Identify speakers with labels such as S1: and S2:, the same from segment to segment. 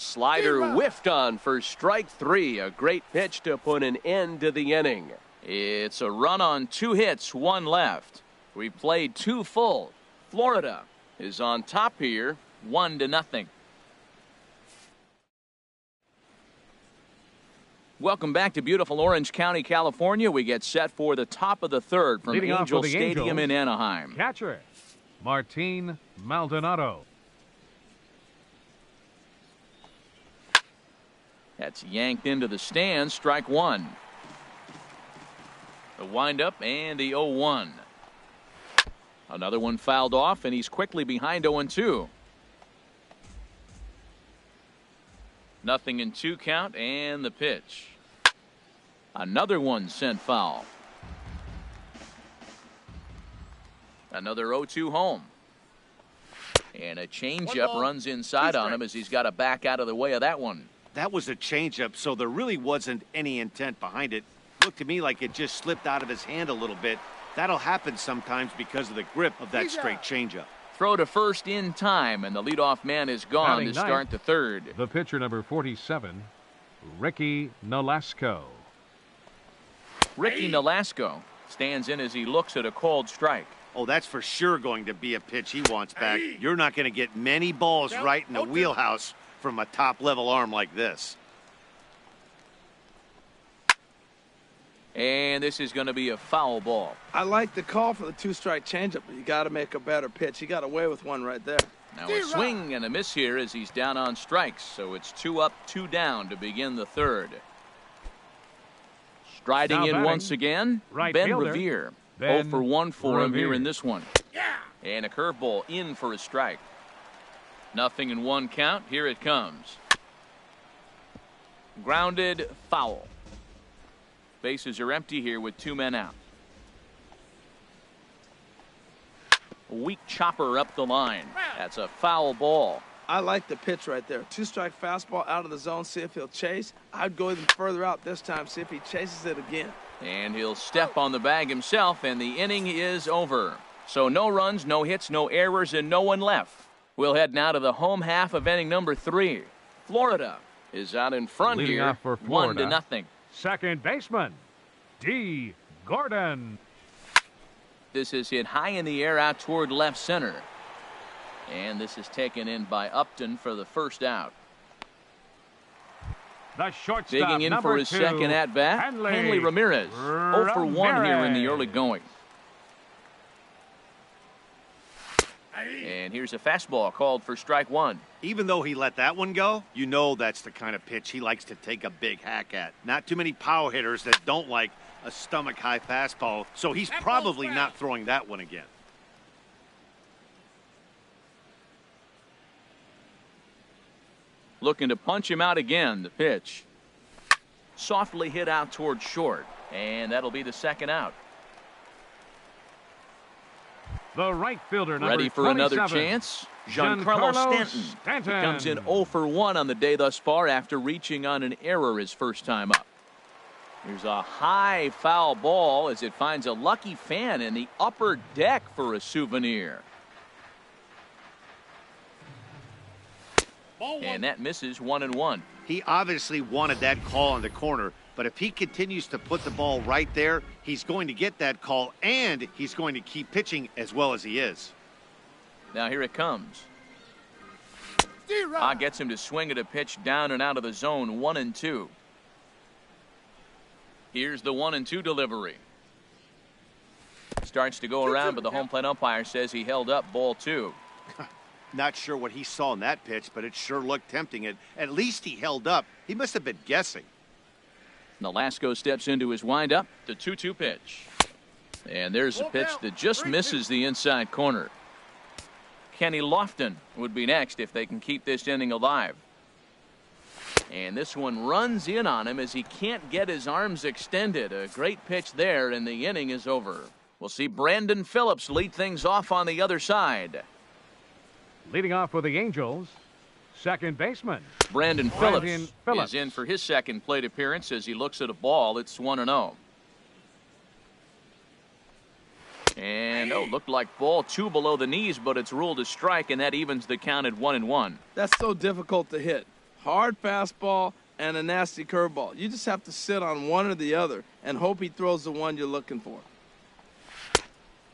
S1: Slider whiffed on for strike 3. A great pitch to put an end to the inning. It's a run on 2 hits, 1 left. We played 2 full. Florida is on top here, 1-0. Welcome back to beautiful Orange County, California. We get set for the top of the third from Angel Stadium in Anaheim.
S2: Catcher, Martin Maldonado.
S1: That's yanked into the stands, strike 1. The windup and the 0-1. Another one fouled off, and he's quickly behind 0-2. Nothing in 2 count, and the pitch. Another one sent foul. Another 0-2 home. And a changeup runs inside on him as he's got to back out of the way of that one.
S3: That was a changeup, so there really wasn't any intent behind it. Looked to me like it just slipped out of his hand a little bit. That'll happen sometimes because of the grip of that straight changeup.
S1: Throw to first in time, and the leadoff man is gone to start the third.
S2: The pitcher, number 47, Ricky Nolasco.
S1: Ricky Nolasco stands in as he looks at a called strike.
S3: Oh, that's for sure going to be a pitch he wants back. You're not going to get many balls right in the wheelhouse from a top-level arm like this.
S1: And this is going to be a foul ball.
S4: I like the call for the 2-strike changeup, but you got to make a better pitch. He got away with one right there.
S1: Now a swing and a miss here as he's down on strikes. So it's 2 up, 2 down to begin the third. Striding in once again, Ben Revere. 0 for 1 for him here in this one. And a curveball in for a strike. Nothing in 1 count. Here it comes. Grounded, foul. Bases are empty here with 2 men out. A weak chopper up the line. That's a foul ball.
S4: I like the pitch right there. 2-strike fastball out of the zone. See if he'll chase. I'd go even further out this time. See if he chases it again.
S1: And he'll step on the bag himself, and the inning is over. So no runs, no hits, no errors, and no one left. We'll head now to the home half of inning number 3. Florida is out in front
S2: Leading
S1: here,
S2: off for Florida,
S1: 1-0.
S2: Second baseman, D. Gordon.
S1: This is hit high in the air out toward left center. And this is taken in by Upton for the first out.
S2: The shortstop,
S1: digging in for his second at bat, Hanley Ramirez. 0 for 1 here in the early going. And here's a fastball called for strike 1.
S3: Even though he let that one go, you know that's the kind of pitch he likes to take a big hack at. Not too many power hitters that don't like a stomach-high fastball, so he's probably not throwing that one again.
S1: Looking to punch him out again. The pitch. Softly hit out toward short. And that'll be the second out.
S2: The right fielder, number
S1: ready for
S2: 27,
S1: another chance. Giancarlo Stanton. He comes in 0 for 1 on the day thus far after reaching on an error his first time up. Here's a high foul ball as it finds a lucky fan in the upper deck for a souvenir. And that misses 1-1.
S3: He obviously wanted that call in the corner, but if he continues to put the ball right there, he's going to get that call, and he's going to keep pitching as well as he is.
S1: Now here it comes. Gets him to swing at a pitch down and out of the zone, 1-2. Here's the 1-2 delivery. Starts to go around, but the home plate umpire says he held up ball 2.
S3: Not sure what he saw in that pitch, but it sure looked tempting. At least he held up. He must have been guessing.
S1: Nolasco steps into his windup. The 2-2 pitch. And there's a pitch that just misses the inside corner. Kenny Lofton would be next if they can keep this inning alive. And this one runs in on him as he can't get his arms extended. A great pitch there, and the inning is over. We'll see Brandon Phillips lead things off on the other side.
S2: Leading off for the Angels, second baseman
S1: Brandon Phillips is in for his second plate appearance as he looks at a ball. It's 1-0. And looked like ball 2 below the knees, but it's ruled a strike, and that evens the count at 1-1.
S4: That's so difficult to hit. hard fastball and a nasty curveball. You just have to sit on one or the other and hope he throws the one you're looking for.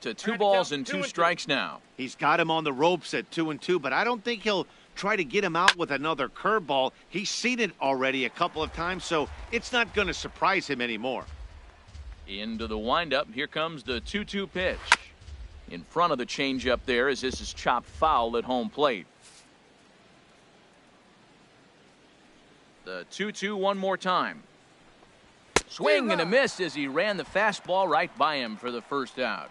S1: To 2 balls and 2 strikes now.
S3: He's got him on the ropes at 2-2, but I don't think he'll try to get him out with another curveball. He's seen it already a couple of times, so it's not going to surprise him anymore.
S1: Into the windup. Here comes the 2-2 pitch. In front of the changeup there as this is chopped foul at home plate. The 2-2 one more time. Swing and a miss as he ran the fastball right by him for the first out.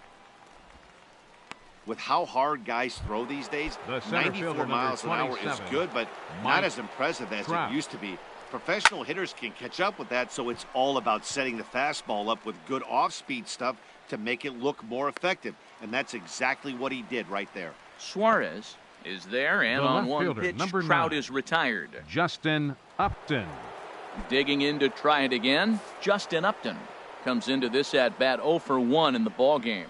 S3: With how hard guys throw these days, 94 miles an hour is good, but not as impressive as it used to be. Professional hitters can catch up with that, so it's all about setting the fastball up with good off-speed stuff to make it look more effective, and that's exactly what he did right there.
S1: Suarez is there, and on one pitch, Trout is retired.
S2: Justin Upton.
S1: Digging in to try it again, Justin Upton comes into this at-bat 0 for 1 in the ballgame.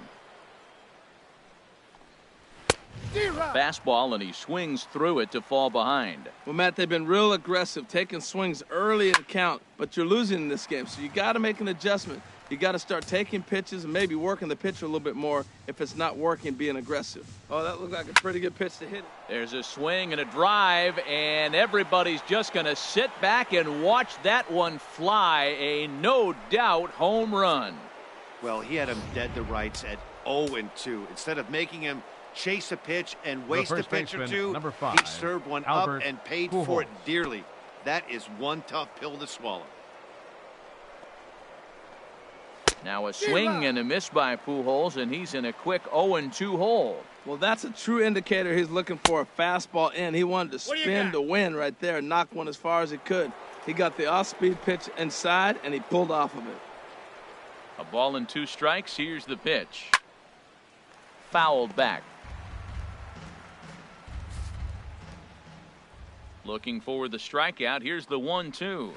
S1: Fastball, and he swings through it to fall behind.
S4: Well, Matt, they've been real aggressive, taking swings early in the count, but you're losing in this game, so you got to make an adjustment. You got to start taking pitches and maybe working the pitcher a little bit more if it's not working, being aggressive. Oh, that looked like a pretty good pitch to hit.
S1: There's a swing and a drive, and everybody's just going to sit back and watch that one fly. A no-doubt home run.
S3: Well, he had him dead to rights at 0-2. Instead of making him chase a pitch and waste a pitch or two, he served one up and paid for it dearly. That is one tough pill to swallow.
S1: Now a swing and a miss by Pujols, and he's in a quick 0-2 hole.
S4: Well, that's a true indicator he's looking for a fastball in. He wanted to spin to win right there, knock one as far as he could. He got the off-speed pitch inside, and he pulled off of it.
S1: A ball and 2 strikes. Here's the pitch. Fouled back. Looking for the strikeout. Here's the 1-2.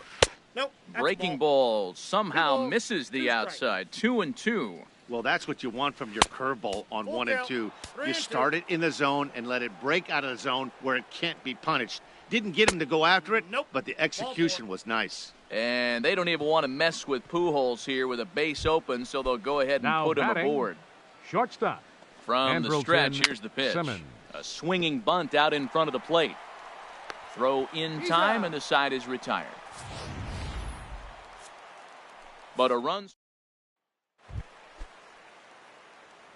S3: Nope.
S1: Breaking ball somehow misses the outside. 2-2.
S3: Well, that's what you want from your curveball on 1-2. You start it in the zone and let it break out of the zone where it can't be punished. Didn't get him to go after it, but the execution was nice.
S1: And they don't even want to mess with Pujols here with a base open, so they'll go ahead and put him aboard.
S2: Shortstop.
S1: From the stretch, here's the pitch. A swinging bunt out in front of the plate. Throw in time, and the side is retired. But a run.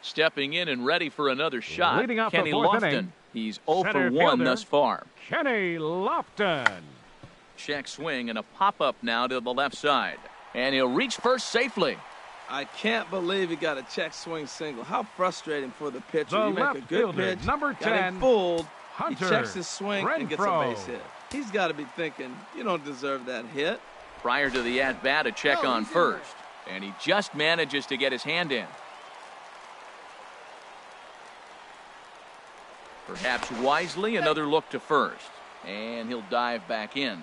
S1: Stepping in and ready for another shot, Kenny Lofton. He's 0 for 1 thus far.
S2: Kenny Lofton.
S1: Check swing and a pop-up now to the left side. And he'll reach first safely.
S4: I can't believe he got a check swing single. How frustrating for the pitcher.
S2: The
S4: you make a good pitch,
S2: number 10,
S4: got him fooled,
S2: Hunter
S4: he checks his swing and gets a
S2: Renfroe.
S4: base hit. He's got to be thinking, you don't deserve that hit.
S1: Prior to the at-bat, a check on first. And he just manages to get his hand in. Perhaps wisely, another look to first. And he'll dive back in.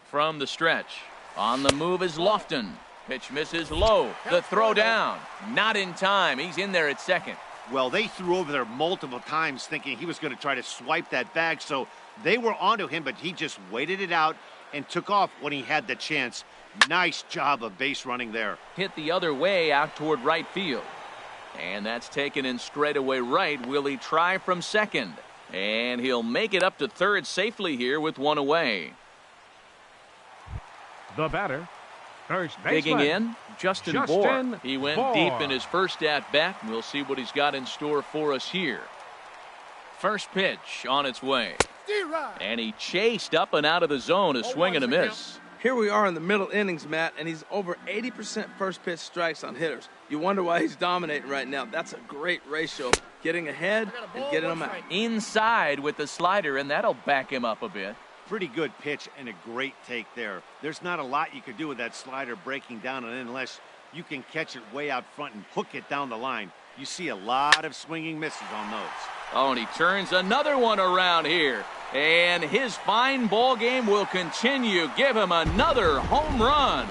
S1: From the stretch, on the move is Lofton. Pitch misses low. The throw down. Not in time. He's in there at second.
S3: Well, they threw over there multiple times thinking he was going to try to swipe that bag, so they were onto him, but he just waited it out and took off when he had the chance. Nice job of base running there.
S1: Hit the other way out toward right field. And that's taken in straightaway right. Will he try from second? And he'll make it up to third safely here with one away.
S2: The batter, first baseman.
S1: Digging in, Justin Bour. He went deep in his first at-bat. We'll see what he's got in store for us here. First pitch on its way. And he chased up and out of the zone, a swing and a miss.
S4: Here we are in the middle innings, Matt, and he's over 80% first pitch strikes on hitters. You wonder why he's dominating right now. That's a great ratio, getting ahead and getting them out.
S1: Inside with the slider, and that'll back him up a bit.
S3: Pretty good pitch and a great take there. There's not a lot you could do with that slider breaking down, and unless you can catch it way out front and hook it down the line. You see a lot of swinging misses on those.
S1: Oh, and he turns another one around here. And his fine ball game will continue. Give him another home run.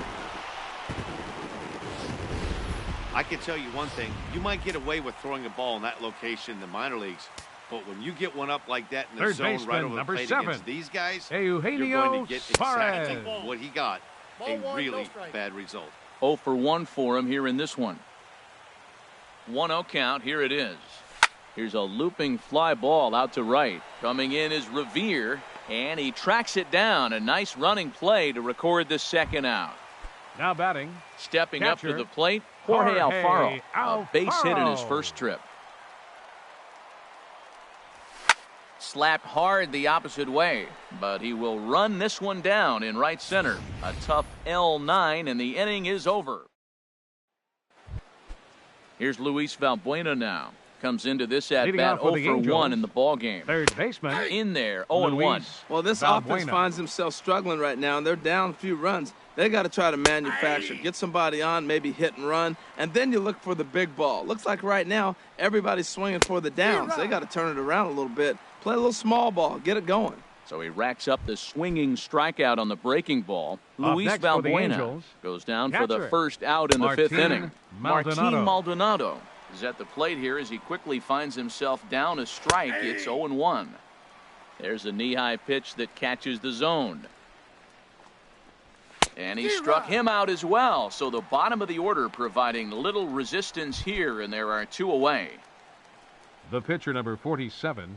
S3: I can tell you one thing. You might get away with throwing a ball in that location in the minor leagues, but when you get one up like that in the zone right over the plate against these guys, you're going to get exactly what he got, a really bad result.
S1: 0 for 1 for him here in this one. 1-0 count. Here it is. Here's a looping fly ball out to right. Coming in is Revere, and he tracks it down. A nice running play to record the second out.
S2: Now batting.
S1: Stepping up to the plate, Jorge Alfaro. A base hit in his first trip. Slapped hard the opposite way, but he will run this one down in right center. A tough L9, and the inning is over. Here's Luis Valbuena now. Comes into this at bat 0 for 1 in the ball game.
S2: Third baseman
S1: in there, 0-1.
S4: Well, this offense finds himself struggling right now, and they're down a few runs. They got to try to manufacture, get somebody on, maybe hit and run, and then you look for the big ball. Looks like right now everybody's swinging for the downs. They got to turn it around a little bit, play a little small ball, get it going.
S1: So he racks up the swinging strikeout on the breaking ball. Luis Valbuena goes down for the first out in the fifth inning. Martin Maldonado is at the plate here as he quickly finds himself down a strike. It's 0-1. There's a knee-high pitch that catches the zone. And he struck him out as well. So the bottom of the order providing little resistance here, and there are 2 away.
S2: The pitcher, number 47,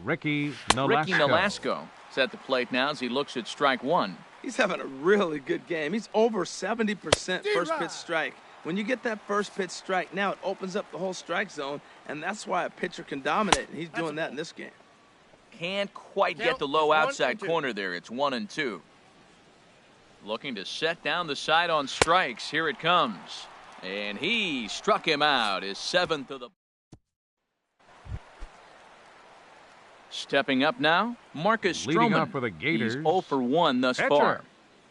S2: Ricky Nolasco.
S1: Ricky Nolasco is at the plate now as he looks at strike 1.
S4: He's having a really good game. He's over 70% first pitch strike. When you get that first pitch strike, now it opens up the whole strike zone, and that's why a pitcher can dominate, and he's doing that in this game.
S1: Can't quite get the low outside corner there. It's 1-2. Looking to set down the side on strikes. Here it comes. And he struck him out. His 7th of the... Stepping up now, Marcus Stroman.
S2: Leading off for the Gators.
S1: He's 0 for 1 thus far.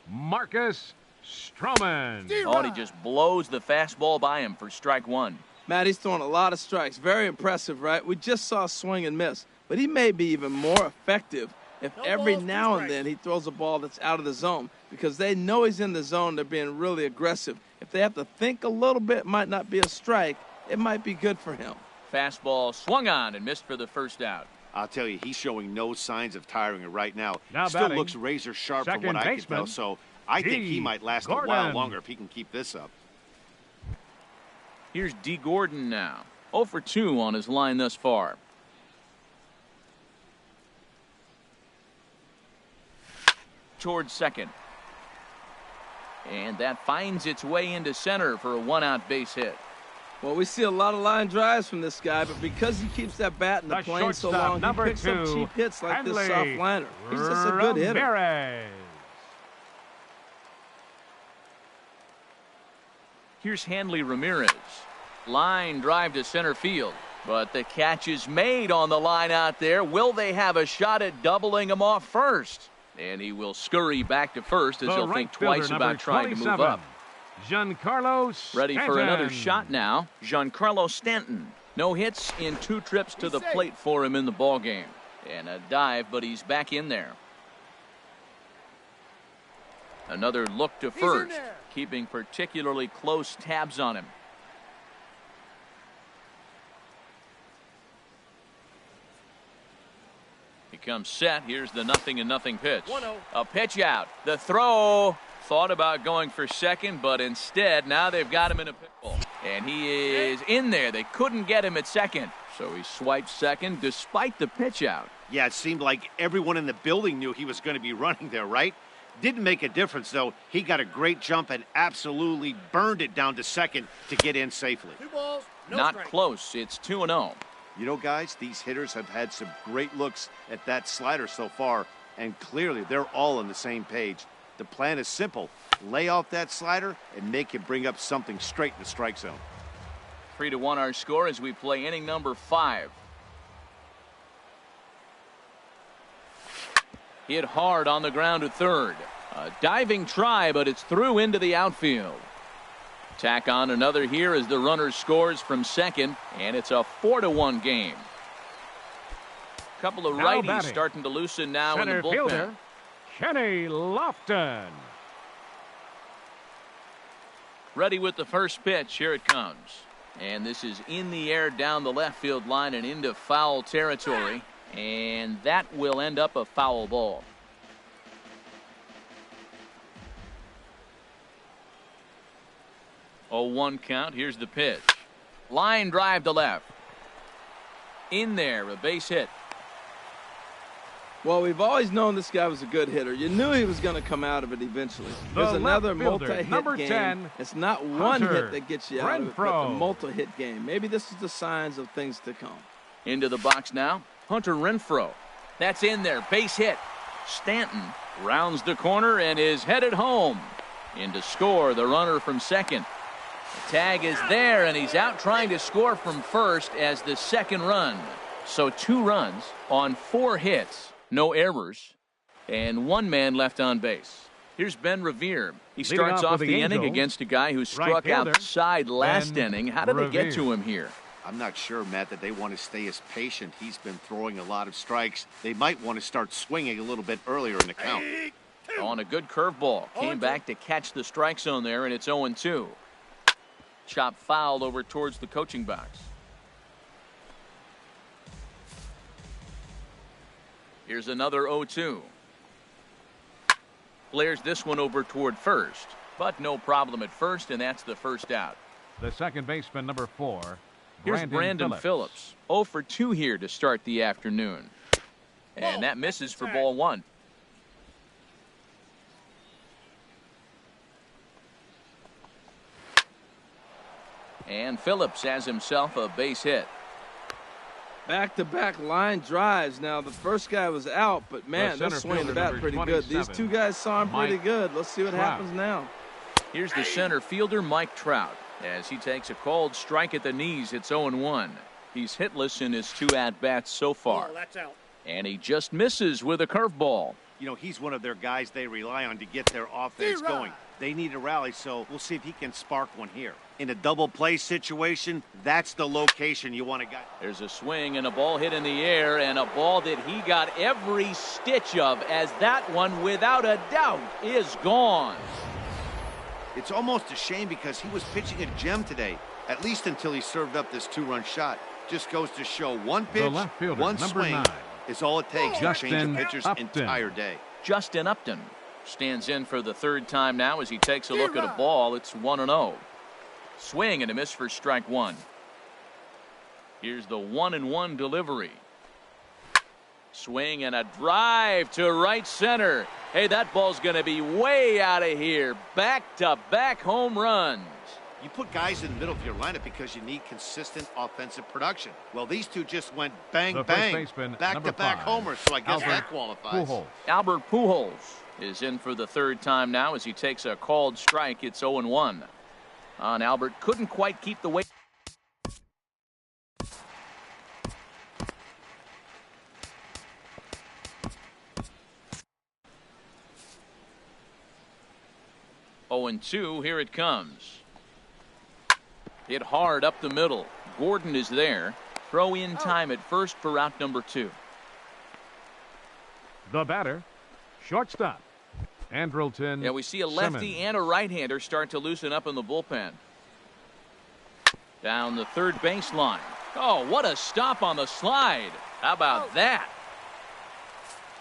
S2: Marcus Stroman.
S1: Oh, he just blows the fastball by him for strike 1.
S4: Matt, he's throwing a lot of strikes. Very impressive, right? We just saw a swing and miss. But he may be even more effective if every now and then he throws a ball that's out of the zone, because they know he's in the zone. They're being really aggressive. If they have to think a little bit, it might not be a strike. It might be good for him.
S1: Fastball swung on and missed for the first out.
S3: I'll tell you, he's showing no signs of tiring right now. Still
S2: batting,
S3: looks razor sharp from what I can tell, so I think he might last a while longer if he can keep this up.
S1: Here's D. Gordon now. 0 for 2 on his line thus far. Towards second. And that finds its way into center for a 1-out base hit.
S4: Well, we see a lot of line drives from this guy, but because he keeps that bat in the plane so long, he picks up cheap hits like this soft liner. He's just a good hitter.
S1: Here's Hanley Ramirez. Line drive to center field, but the catch is made on the line out there. Will they have a shot at doubling him off first? And he will scurry back to first as he'll think twice about trying to move up.
S2: Giancarlo Stanton.
S1: Ready for another shot now. Giancarlo Stanton. No hits in 2 trips to the plate for him in the ballgame. And a dive, but he's back in there. Another look to first, keeping particularly close tabs on him. He comes set. Here's the 0-0 pitch. A pitch out. The throw. Thought about going for second, but instead now they've got him in a pickle. And he is in there. They couldn't get him at second. So he swipes second despite the pitch out.
S3: Yeah, it seemed like everyone in the building knew he was going to be running there, right? Didn't make a difference, though. He got a great jump and absolutely burned it down to second to get in safely.
S5: 2 balls, no
S1: Not
S5: strike.
S1: close. It's 2-0.
S3: You know, guys, these hitters have had some great looks at that slider so far, and clearly they're all on the same page. The plan is simple. Lay off that slider and make him bring up something straight in the strike zone.
S1: 3-1 our score as we play inning number 5. Hit hard on the ground to third. A diving try, but it's through into the outfield. Tack on another here as the runner scores from second, and it's a 4-1 game. Couple of righties starting to loosen now in the bullpen.
S2: Fielder, Kenny Lofton.
S1: Ready with the first pitch. Here it comes. And this is in the air down the left field line and into foul territory. And that will end up a foul ball. 0-1 count. Here's the pitch. Line drive to left. In there, a base hit.
S4: Well, we've always known this guy was a good hitter. You knew he was going to come out of it eventually. There's another multi-hit game. 10, it's not one hit that gets you out of it, but the multi-hit game. Maybe this is the signs of things to come.
S1: Into the box now, Hunter Renfroe. That's in there, base hit. Stanton rounds the corner and is headed home. In to score, the runner from second. The tag is there, and he's out trying to score from first as the second run. So 2 runs on 4 hits. No errors, and 1 man left on base. Here's Ben Revere. He starts off the inning against a guy who struck outside last inning. How did they get to him here?
S3: I'm not sure, Matt, that they want to stay as patient. He's been throwing a lot of strikes. They might want to start swinging a little bit earlier in the count.
S1: On a good curveball. Came back to catch the strike zone there, and it's 0-2. Chop fouled over towards the coaching box. Here's another 0-2. Flares this one over toward first, but no problem at first, and that's the first out.
S2: The second baseman, number 4.
S1: Here's Brandon Phillips. 0 for 2 here to start the afternoon. And that misses for ball 1. And Phillips has himself a base hit.
S4: Back-to-back line drives. Now, the first guy was out, but, man, they're swinging the bat pretty good. These 2 guys saw him pretty good. Let's see what happens now.
S1: Here's the center fielder, Mike Trout. As he takes a called strike at the knees, it's 0-1. He's hitless in his 2 at-bats so far.
S5: That's out.
S1: And he just misses with a curveball.
S3: You know, he's one of their guys they rely on to get their offense going. They need a rally, so we'll see if he can spark one here. In a double play situation, that's the location you want to get.
S1: There's a swing and a ball hit in the air, and a ball that he got every stitch of, as that one, without a doubt, is gone.
S3: It's almost a shame because he was pitching a gem today, at least until he served up this 2-run shot. Just goes to show 1 pitch, 1 swing 9. Is all it takes to change a pitcher's entire day.
S1: Justin Upton stands in for the 3rd time now as he takes a look at a ball. It's 1-0. Swing and a miss for strike 1. Here's the 1-1 delivery. Swing and a drive to right center. Hey, that ball's going to be way out of here. Back-to-back home runs.
S3: You put guys in the middle of your lineup because you need consistent offensive production. Well, these 2 just went bang, bang, back-to-back homers, so I guess that qualifies.
S1: Albert Pujols is in for the 3rd time now as he takes a called strike. It's 0-1. On Albert, couldn't quite keep the weight. Oh, and 2, here it comes. Hit hard up the middle. Gordon is there. Throw in time at first for out number 2.
S2: The batter, shortstop, Andrelton.
S1: Yeah, we see a lefty and a right-hander start to loosen up in the bullpen. Down the third baseline. Oh, what a stop on the slide. How about that?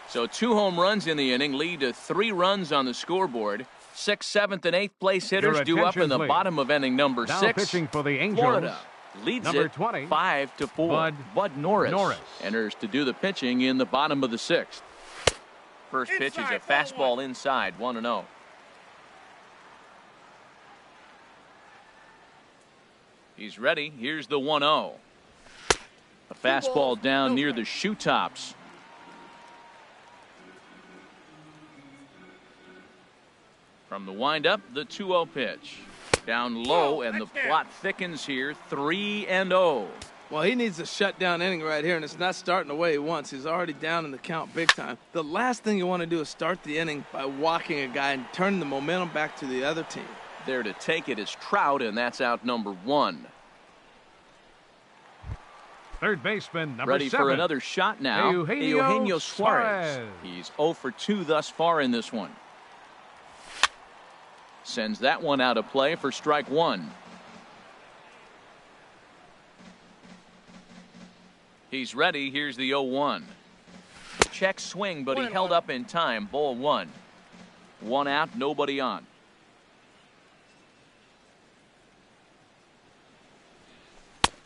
S1: So 2 home runs in the inning lead to 3 runs on the scoreboard. 6th, 7th, and 8th place hitters due up in the bottom of inning number 6.
S2: Pitching for the Angels.
S1: Florida leads
S2: number
S1: it
S2: 20,
S1: 5-4. Bud Norris enters to do the pitching in the bottom of the 6th. First pitch is a fastball inside, 1-0. He's ready. Here's the 1-0. A fastball down near the shoe tops. From the windup, the 2-0 pitch. Down low, and the plot thickens here, 3-0.
S4: Well, he needs a shutdown inning right here, and it's not starting the way he wants. He's already down in the count big time. The last thing you want to do is start the inning by walking a guy and turning the momentum back to the other team.
S1: There to take it is Trout, and that's out number 1.
S2: Third baseman, number
S1: ready
S2: 7.
S1: For another shot now. Eugenio Suarez. He's 0 for 2 thus far in this one. sends that one out of play for strike one. He's ready. Here's the 0-1. Check swing, but he held up in time. Ball one. One out, nobody on.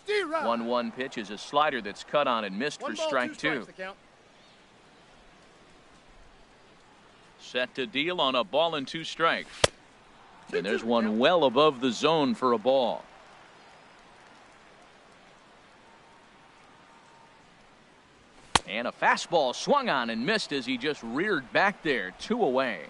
S5: D-Rod.
S1: 1-1 pitch is a slider that's cut on and missed for strike two. Set to deal on a ball and 2 strikes. And there's one well above the zone for a ball. And a fastball swung on and missed as he just reared back there. 2 away.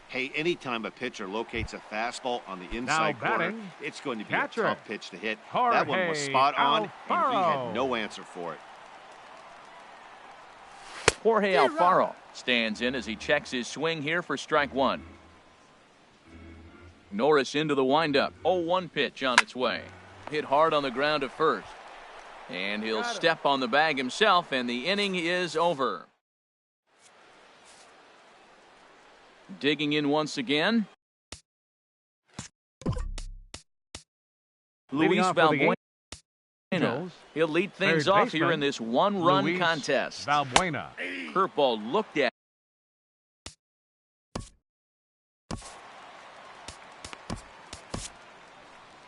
S3: Hey, anytime a pitcher locates a fastball on the inside corner, it's going to be a tough pitch to hit. That one was spot on, and he had no answer for it.
S1: Jorge Alfaro stands in as he checks his swing here for strike one. Norris into the windup. 0-1 pitch on its way. Hit hard on the ground at first. And he'll step on the bag himself, and the inning is over. Digging in once again. Luis Valbuena. He'll lead things off here in this one-run contest.
S2: Valbuena.
S1: Curveball looked at.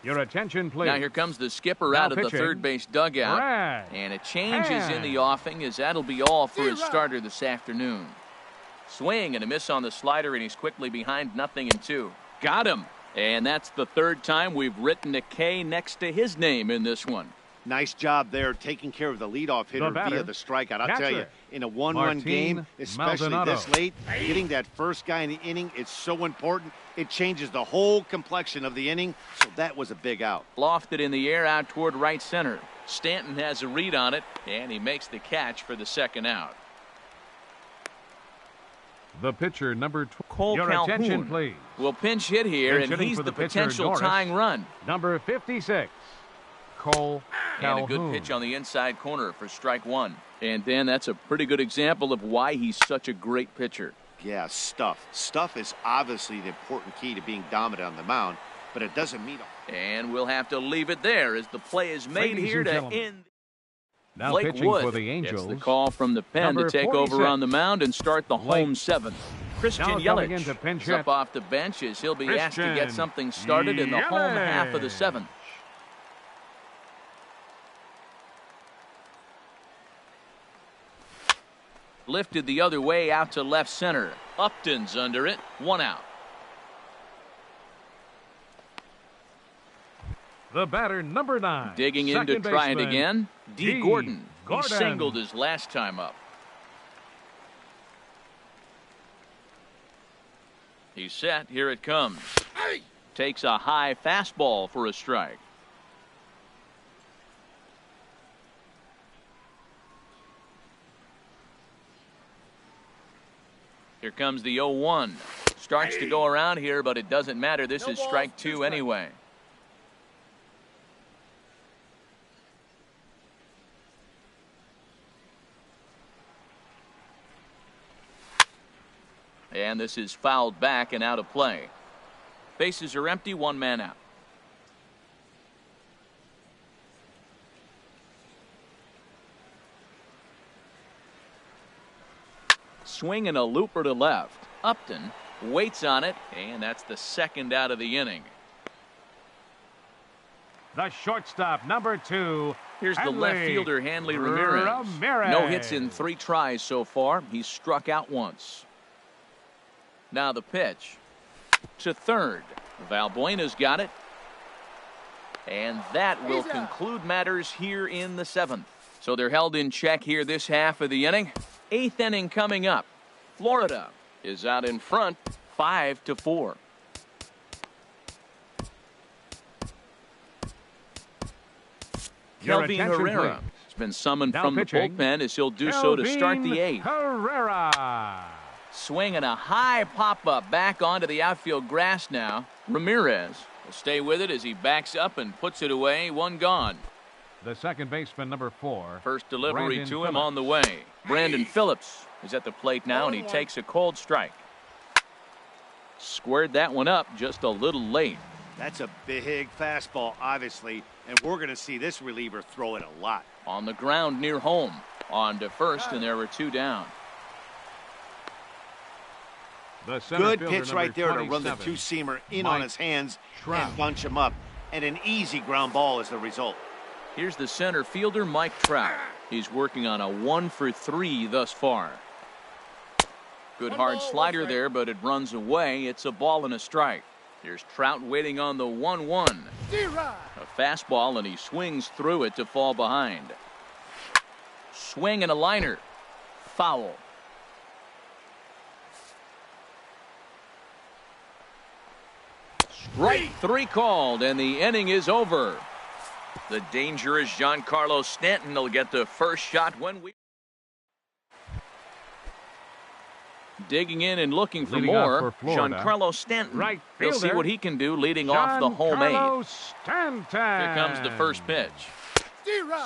S2: Your attention, please.
S1: Now here comes the skipper out of the third base dugout. And a change is in the offing, as that'll be all for his starter this afternoon. Swing and a miss on the slider, and he's quickly behind 0-2. Got him. And that's the 3rd time we've written a K next to his name in this one.
S3: Nice job there, taking care of the leadoff hitter via the strikeout. I'll tell you, in a one-run game, especially this late, getting that first guy in the inning is so important. It changes the whole complexion of the inning, so that was a big out.
S1: Lofted in the air out toward right center. Stanton has a read on it, and he makes the catch for the 2nd out.
S2: The pitcher, number 12.
S1: Cole
S2: Calhoun, please.
S1: Will pinch hit here, and he's the potential tying run.
S2: Number 56. Cole Calhoun.
S1: And a good pitch on the inside corner for strike one. And Dan, that's a pretty good example of why he's such a great pitcher.
S3: Yeah, stuff. Stuff is obviously the important key to being dominant on the mound, but it doesn't mean.
S1: And we'll have to leave it there as the play is made here to end.
S2: Now
S1: Blake
S2: pitching
S1: Wood
S2: for the Angels.
S1: gets the call from the pen to take
S2: 46.
S1: over on the mound and start the home 7th. Christian Yelich is up off the bench as he'll be asked to get something started in the home half of the 7th. Lifted the other way out to left center. Upton's under it. 1 out.
S2: The batter, number 9.
S1: Digging in to try it again. D. Gordon. He singled his last time up. He's set. Here it comes. Takes a high fastball for a strike. Here comes the 0-1. Starts to go around here, but it doesn't matter. This is strike 2 anyway. And this is fouled back and out of play. Bases are empty, 1 man out. Swing and a looper to left. Upton waits on it, and that's the 2nd out of the inning.
S2: The shortstop, number 2.
S1: Here's the left fielder, Hanley Ramirez. No hits in 3 tries so far. He's struck out once. Now the pitch to third. Valbuena's got it. And that will conclude matters here in the 7th. So they're held in check here this half of the inning. 8th inning coming up. Florida is out in front 5-4. Kelvin Herrera has been summoned from the bullpen as he'll do so to start the 8th.
S2: Herrera.
S1: Swinging a high pop-up back onto the outfield grass now. Ramirez will stay with it as he backs up and puts it away. 1 gone.
S2: The second baseman, number 4.
S1: First delivery to him on the way. Brandon Phillips is at the plate now, and he takes a cold strike. squared that one up just a little late.
S3: That's a big fastball, obviously, and we're going to see this reliever throw it a lot.
S1: On the ground near home. On to first, and there were 2 down.
S3: Good pitch right there to run the two-seamer in on his hands and bunch him up. And an easy ground ball is the result.
S1: Here's the center fielder, Mike Trout. He's working on a 1-for-3 thus far. Good hard slider there, but it runs away. It's a ball and a strike. Here's Trout waiting on the 1-1. A fastball, and he swings through it to fall behind. Swing and a liner. Foul. Strike 3 called, and the inning is over. The dangerous Giancarlo Stanton will get the first shot when we... Digging in and looking for more, Giancarlo Stanton.
S2: Right
S1: He'll see what he can do leading off the home eight.
S2: Stanton.
S1: Here comes the first pitch.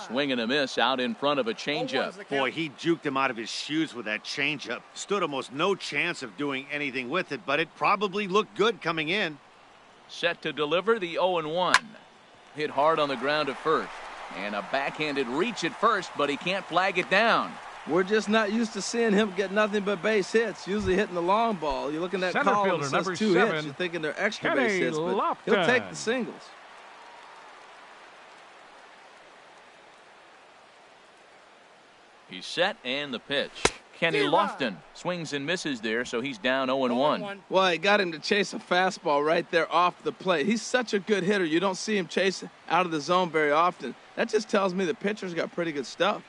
S1: Swing and a miss out in front of a changeup.
S3: Boy, he juked him out of his shoes with that changeup. Stood almost no chance of doing anything with it, but it probably looked good coming in.
S1: Set to deliver the 0-1. Hit hard on the ground at first. And a backhanded reach at first, but he can't flag it down.
S4: We're just not used to seeing him get nothing but base hits, usually hitting the long ball. You're looking at that column, it says 2 hits. You're thinking they're extra base hits, but he'll take the singles.
S1: He's set, and the pitch. Kenny Lofton swings and misses there, so he's down 0-1.
S4: Well, he got him to chase a fastball right there off the plate. He's such a good hitter. You don't see him chase out of the zone very often. That just tells me the pitcher's got pretty good stuff.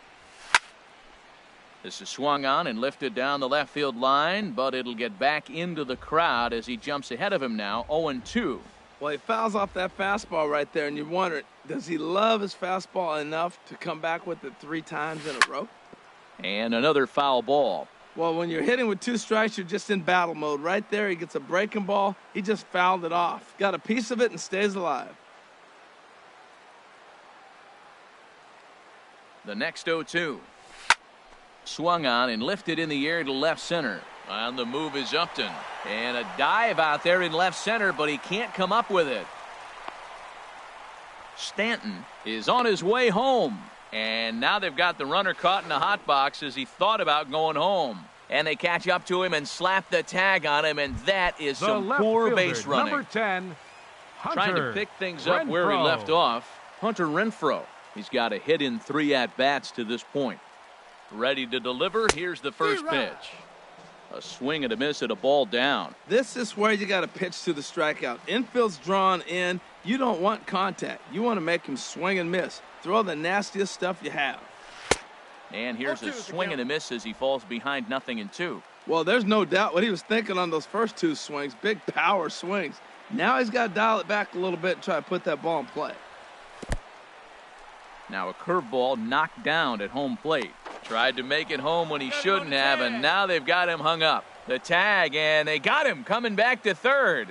S1: This is swung on and lifted down the left field line, but it'll get back into the crowd as he jumps ahead of him now, 0-2.
S4: Well, he fouls off that fastball right there, and you wonder, does he love his fastball enough to come back with it 3 times in a row?
S1: And another foul ball.
S4: Well, when you're hitting with 2 strikes, you're just in battle mode. Right there, he gets a breaking ball. He just fouled it off. Got a piece of it and stays alive.
S1: The next 0-2. Swung on and lifted in the air to left center. On the move is Upton. And a dive out there in left center, but he can't come up with it. Stanton is on his way home. And now they've got the runner caught in the hot box as he thought about going home. And they catch up to him and slap the tag on him, and that is some poor base running.
S2: Number 10, Hunter
S1: Trying to pick things up where he left off. Hunter Renfroe. He's got a hit in 3 at-bats to this point. Ready to deliver. Here's the first pitch. A swing and a miss at a ball down.
S4: This is where you got to pitch to the strikeout. Infield's drawn in. You don't want contact. You want to make him swing and miss. Throw the nastiest stuff you have.
S1: And here's a swing and a miss as he falls behind 0-2.
S4: Well, there's no doubt what he was thinking on those first 2 swings. Big power swings. Now he's got to dial it back a little bit and try to put that ball in play.
S1: Now a curveball knocked down at home plate. Tried to make it home when he shouldn't have, and now they've got him hung up. The tag, and they got him coming back to third.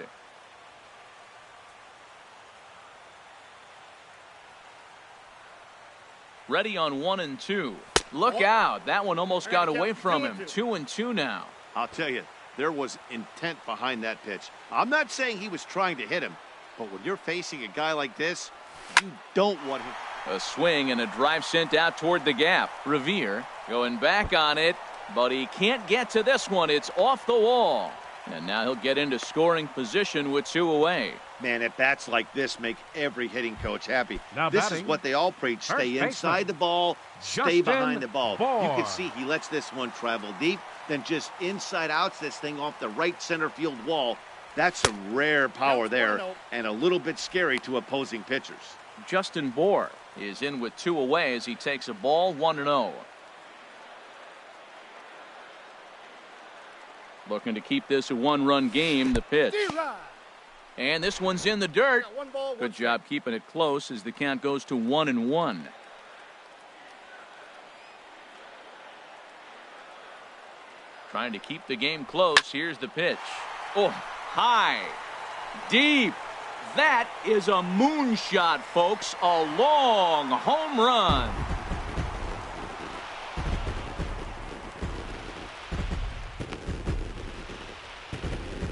S1: Ready on 1-2. Look out. That one almost got away from him. 2-2 now.
S3: I'll tell you, there was intent behind that pitch. I'm not saying he was trying to hit him, but when you're facing a guy like this, you don't want him.
S1: A swing and a drive sent out toward the gap. Revere going back on it, but he can't get to this one. It's off the wall. And now he'll get into scoring position with 2 away.
S3: Man, at bats like this make every hitting coach happy.
S2: Now
S3: this is what they all preach. Stay inside the ball, stay behind the ball. You can see he lets this one travel deep, then just inside outs this thing off the right center field wall. That's some rare power there and a little bit scary to opposing pitchers.
S1: Justin Bohr is in with 2 away as he takes a ball, 1-0. Looking to keep this a 1-run game, the pitch. And this one's in the dirt. Good job keeping it close as the count goes to 1-1. Trying to keep the game close. Here's the pitch. Oh, high, deep. That is a moonshot, folks. A long home run.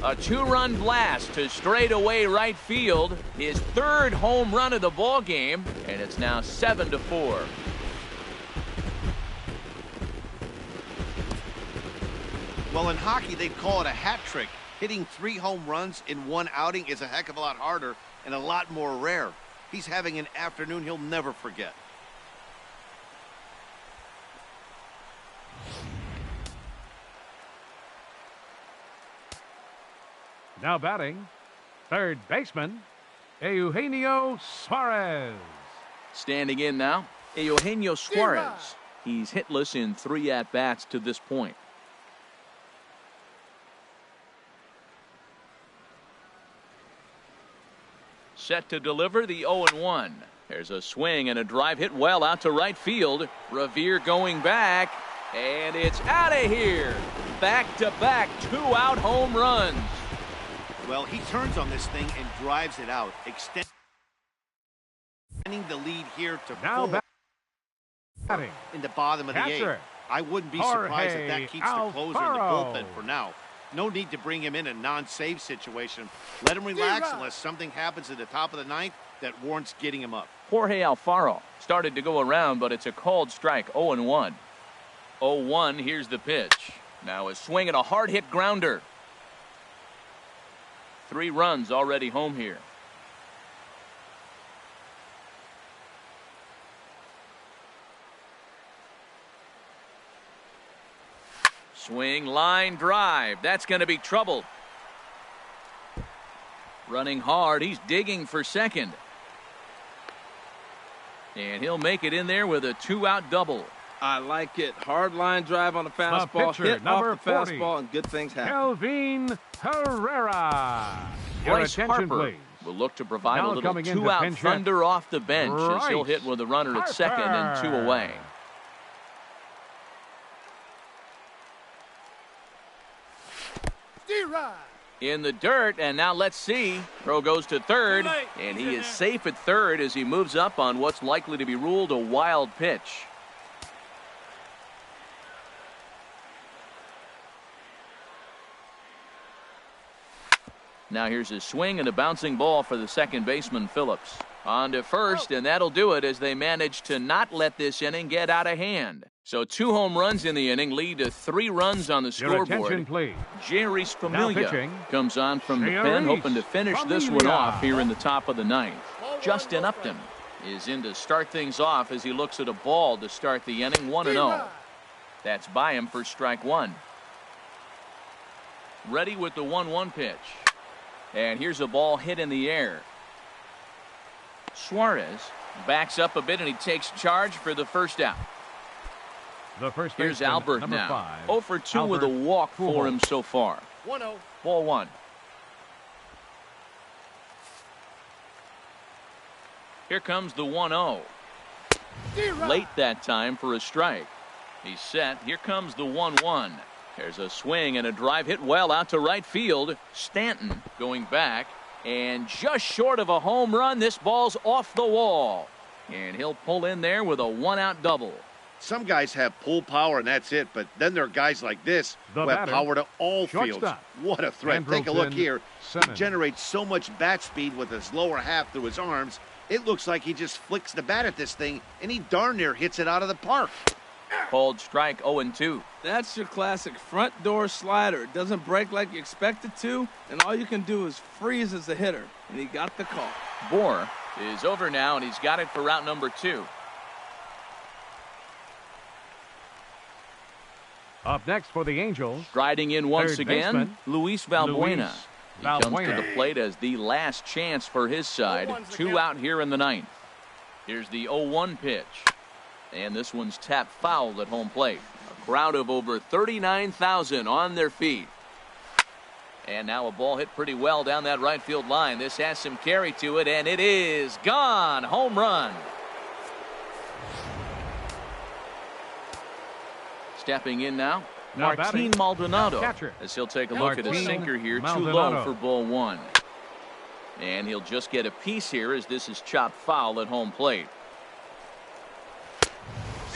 S1: A two-run blast to straightaway right field. His third home run of the ball game, and it's now 7-4.
S3: Well, in hockey, they'd call it a hat trick. Hitting 3 home runs in one outing is a heck of a lot harder and a lot more rare. He's having an afternoon he'll never forget.
S2: Now batting, third baseman, Eugenio Suarez.
S1: Standing in now, Eugenio Suarez. He's hitless in 3 at-bats to this point. Set to deliver the 0-1. There's a swing and a drive hit well out to right field. Revere going back, and it's out of here. Back-to-back 2-out home runs.
S3: Well, he turns on this thing and drives it out, extending the lead here to
S2: now
S3: 4
S2: batting
S3: in the bottom of the 8th. I wouldn't be surprised if that keeps the closer in the bullpen for now. No need to bring him in a non-save situation. Let him relax unless something happens at the top of the 9th that warrants getting him up.
S1: Jorge Alfaro started to go around, but it's a called strike. 0-1. 0-1, here's the pitch. Now a swing and a hard hit grounder. 3 runs already home here. Swing, line, drive. That's going to be trouble. Running hard. He's digging for second. And he'll make it in there with a 2-out double.
S4: I like it. Hard line drive on the fastball. Hit off the fastball, and good things happen.
S2: Kelvin Herrera.
S1: Bryce Harper will look to provide a little 2-out thunder off the bench as he'll hit with a runner at second and 2 away. In the dirt, and now let's see. Throw goes to third, and he is safe at third as he moves up on what's likely to be ruled a wild pitch. Now here's a swing and a bouncing ball for the second baseman, Phillips. On to first, and that'll do it as they manage to not let this inning get out of hand. So 2 home runs in the inning lead to 3 runs on the scoreboard. Jeurys Familia comes on from the pen, hoping to finish this one off here in the top of the 9th. Justin Upton is in to start things off as he looks at a ball to start the inning. 1-0. That's by him for strike 1. Ready with the 1-1 pitch. And here's a ball hit in the air. Suarez backs up a bit and he takes charge for the first out. Here's Albert now. 0 for 2 with a walk for him so far.
S5: 1-0.
S1: Ball 1. Here comes the 1-0. Late that time for a strike. He's set. Here comes the 1-1. There's a swing and a drive hit well out to right field. Stanton going back, and just short of a home run, this ball's off the wall. And he'll pull in there with a 1-out double.
S3: Some guys have pull power and that's it, but then there are guys like this who have power to all fields. What a threat. Take a look here. He generates so much bat speed with his lower half through his arms. It looks like he just flicks the bat at this thing, and he darn near hits it out of the park.
S1: Called strike 0-2.
S4: That's your classic front door slider. It doesn't break like you expect it to, and all you can do is freeze as a hitter. And he got the call.
S1: Bohr is over now, and he's got it for route number 2.
S2: Up next for the Angels.
S1: Striding in once again, Luis Valbuena. He comes to the plate as the last chance for his side. 2 out here in the 9th. Here's the 0-1 pitch. And this one's tapped foul at home plate. A crowd of over 39,000 on their feet. And now a ball hit pretty well down that right field line. This has some carry to it, and it is gone. Home run. Stepping in now, Martin Maldonado, as he'll take a look at a sinker here. Too low for ball 1. And he'll just get a piece here as this is chopped foul at home plate.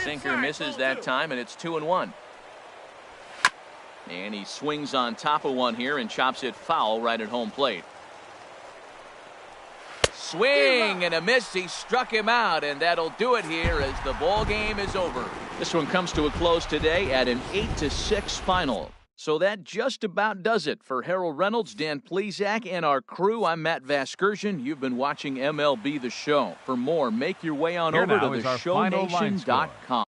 S1: Sinker misses that time, and it's 2-1. And he swings on top of one here and chops it foul right at home plate. Swing and a miss. He struck him out, and that'll do it here as the ball game is over. This one comes to a close today at an 8-6 final. So that just about does it for Harold Reynolds, Dan Plesac, and our crew. I'm Matt Vasgersian. You've been watching MLB The Show. For more, make your way on over to theshowNation.com.